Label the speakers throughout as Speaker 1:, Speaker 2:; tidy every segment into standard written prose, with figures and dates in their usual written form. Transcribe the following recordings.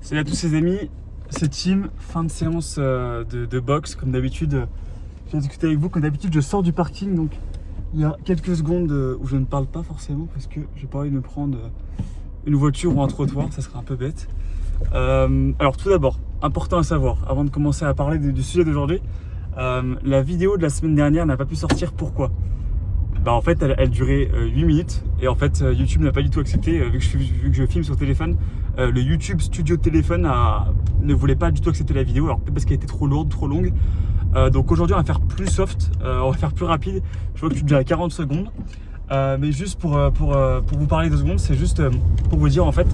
Speaker 1: Salut à tous les amis, c'est Tim, fin de séance de boxe comme d'habitude. Je viens discuter avec vous, comme d'habitude je sors du parking, donc il y a quelques secondes où je ne parle pas forcément parce que j'ai pas envie de me prendre une voiture ou un trottoir, ça serait un peu bête. Alors tout d'abord, important à savoir, avant de commencer à parler du sujet d'aujourd'hui, la vidéo de la semaine dernière n'a pas pu sortir, pourquoi ? En fait elle durait 8 minutes et en fait YouTube n'a pas du tout accepté vu que je filme sur téléphone. Le YouTube Studio téléphone ne voulait pas du tout accepter la vidéo, alors peut-être parce qu'elle était trop lourde, trop longue. Donc aujourd'hui on va faire plus soft, on va faire plus rapide. Je vois que je suis déjà à 40 secondes. Mais juste pour vous parler 2 secondes, c'est juste pour vous dire en fait,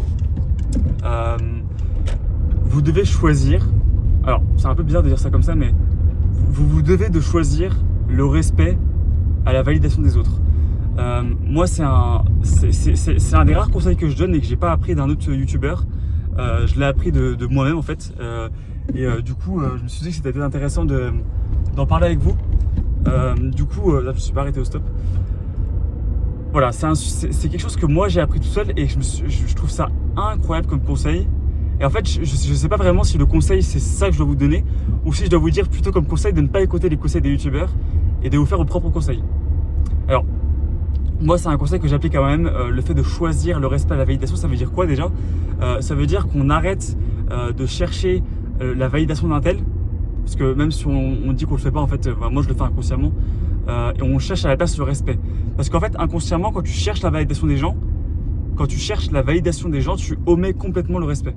Speaker 1: vous devez choisir, alors c'est un peu bizarre de dire ça comme ça, mais vous devez de choisir le respect à la validation des autres. Moi c'est un des rares conseils que je donne et que j'ai pas appris d'un autre youtubeur. Je l'ai appris de moi-même en fait, du coup je me suis dit que c'était intéressant d'en parler avec vous. Du coup là, je me suis pas arrêté au stop. Voilà, c'est quelque chose que moi j'ai appris tout seul et je trouve ça incroyable comme conseil. Et en fait je sais pas vraiment si le conseil c'est ça que je dois vous donner ou si je dois vous dire plutôt comme conseil de ne pas écouter les conseils des youtubeurs et de vous faire vos propres conseils. Alors moi c'est un conseil que j'applique quand même, le fait de choisir le respect à la validation. Ça veut dire quoi déjà? Ça veut dire qu'on arrête de chercher la validation d'un tel, parce que même si on dit qu'on le fait pas, en fait moi je le fais inconsciemment, et on cherche à la place le respect, parce qu'en fait inconsciemment quand tu cherches la validation des gens, tu omets complètement le respect.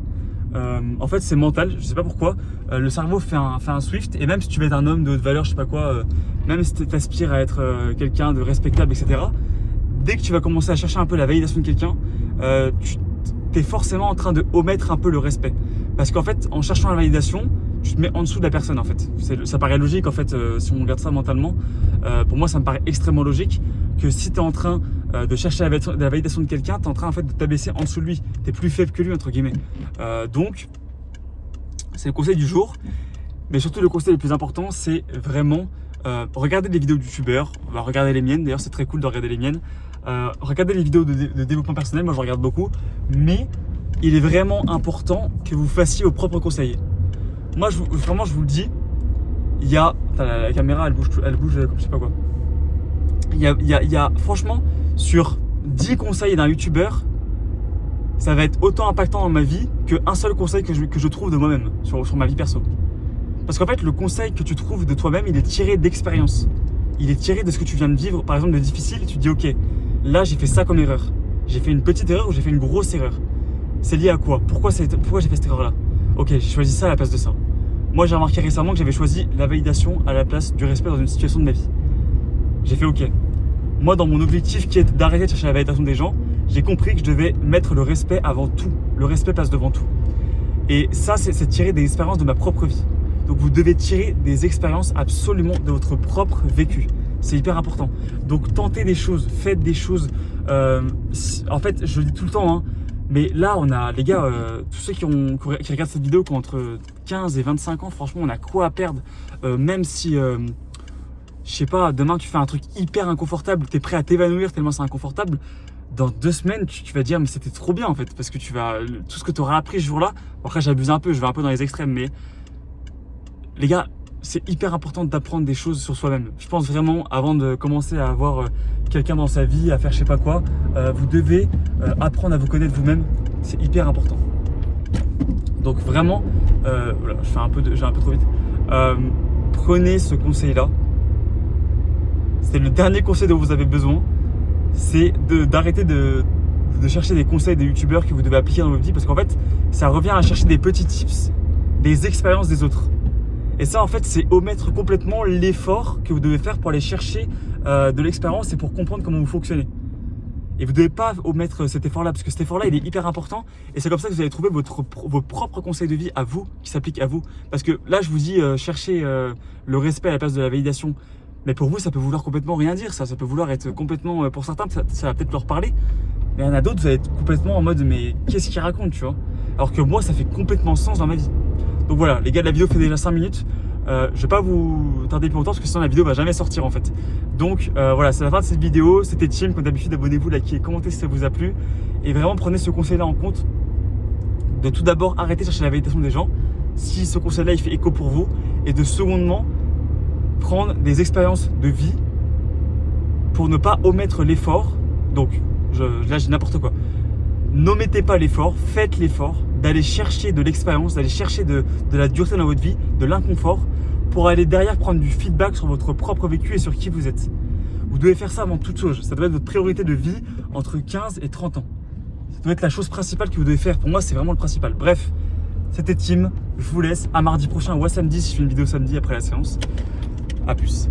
Speaker 1: En fait c'est mental, je sais pas pourquoi, le cerveau fait un Swift, et même si tu veux être un homme de haute valeur, je sais pas quoi, même si tu aspires à être quelqu'un de respectable, etc., dès que tu vas commencer à chercher un peu la validation de quelqu'un, tu es forcément en train de omettre un peu le respect, parce qu'en fait en cherchant la validation tu te mets en dessous de la personne en fait. Ça paraît logique en fait, si on regarde ça mentalement. Pour moi ça me paraît extrêmement logique que si tu es en train de chercher la validation de quelqu'un, tu es en train en fait de t'abaisser en dessous de lui, tu es plus faible que lui entre guillemets. Donc c'est le conseil du jour, mais surtout le conseil le plus important c'est vraiment regardez les vidéos de youtubeurs, regardez les miennes, d'ailleurs c'est très cool de regarder les miennes, regardez les vidéos de développement personnel, moi je regarde beaucoup, mais il est vraiment important que vous fassiez vos propres conseils. Moi vraiment je vous le dis, il y a, la caméra elle bouge comme je sais pas quoi, il y a franchement sur 10 conseils d'un youtubeur, ça va être autant impactant dans ma vie qu'un seul conseil que je trouve de moi-même sur ma vie perso. Parce qu'en fait le conseil que tu trouves de toi-même il est tiré d'expérience, il est tiré de ce que tu viens de vivre. Par exemple de difficile, tu te dis ok, là j'ai fait ça comme erreur, j'ai fait une petite erreur ou j'ai fait une grosse erreur, c'est lié à quoi, pourquoi j'ai fait cette erreur là, ok j'ai choisi ça à la place de ça. Moi j'ai remarqué récemment que j'avais choisi la validation à la place du respect dans une situation de ma vie. J'ai fait ok, moi dans mon objectif qui est d'arrêter de chercher la validation des gens, j'ai compris que je devais mettre le respect avant tout, le respect passe devant tout. Et ça c'est tiré des expériences de ma propre vie. Donc vous devez tirer des expériences absolument de votre propre vécu. C'est hyper important. Donc tentez des choses, faites des choses. En fait, je le dis tout le temps, hein, mais là on a, les gars, tous ceux qui regardent cette vidéo qui ont entre 15 et 25 ans, franchement on a quoi à perdre, même si, je sais pas, demain tu fais un truc hyper inconfortable, tu es prêt à t'évanouir tellement c'est inconfortable. Dans 2 semaines, tu vas dire mais c'était trop bien en fait, parce que tout ce que tu auras appris ce jour-là, après j'abuse un peu, je vais un peu dans les extrêmes, mais les gars, c'est hyper important d'apprendre des choses sur soi-même. Je pense vraiment, avant de commencer à avoir quelqu'un dans sa vie, à faire je sais pas quoi, vous devez apprendre à vous connaître vous-même. C'est hyper important. Donc vraiment, voilà, j'ai un peu trop vite. Prenez ce conseil-là. C'est le dernier conseil dont vous avez besoin. C'est d'arrêter de chercher des conseils des youtubeurs que vous devez appliquer dans votre vie, parce qu'en fait, ça revient à chercher des petits tips, des expériences des autres. Et ça en fait c'est omettre complètement l'effort que vous devez faire pour aller chercher de l'expérience et pour comprendre comment vous fonctionnez. Et vous ne devez pas omettre cet effort là, parce que cet effort là il est hyper important, et c'est comme ça que vous allez trouver vos propres conseils de vie à vous, qui s'appliquent à vous. Parce que là je vous dis chercher le respect à la place de la validation, mais pour vous ça peut vouloir complètement rien dire, ça peut vouloir être complètement, pour certains ça va peut-être leur parler, mais il y en a d'autres vous allez être complètement en mode mais qu'est-ce qu'il raconte, tu vois. Alors que moi ça fait complètement sens dans ma vie. Donc voilà, les gars, la vidéo fait déjà 5 minutes. Je vais pas vous tarder plus longtemps parce que sinon la vidéo va jamais sortir en fait. Donc voilà, c'est la fin de cette vidéo. C'était Tim, comme d'habitude, abonnez-vous, likez, commentez si ça vous a plu. Et vraiment prenez ce conseil là en compte de tout d'abord arrêter de chercher la validation des gens, si ce conseil-là il fait écho pour vous, et de secondement, prendre des expériences de vie pour ne pas omettre l'effort. Donc, là, je dis n'importe quoi. N'omettez pas l'effort, faites l'effort d'aller chercher de l'expérience, d'aller chercher de la dureté dans votre vie, de l'inconfort, pour aller derrière prendre du feedback sur votre propre vécu et sur qui vous êtes. Vous devez faire ça avant toute chose. Ça doit être votre priorité de vie entre 15 et 30 ans. Ça doit être la chose principale que vous devez faire. Pour moi, c'est vraiment le principal. Bref, c'était Tim. Je vous laisse. À mardi prochain ou à samedi si je fais une vidéo samedi après la séance. A plus.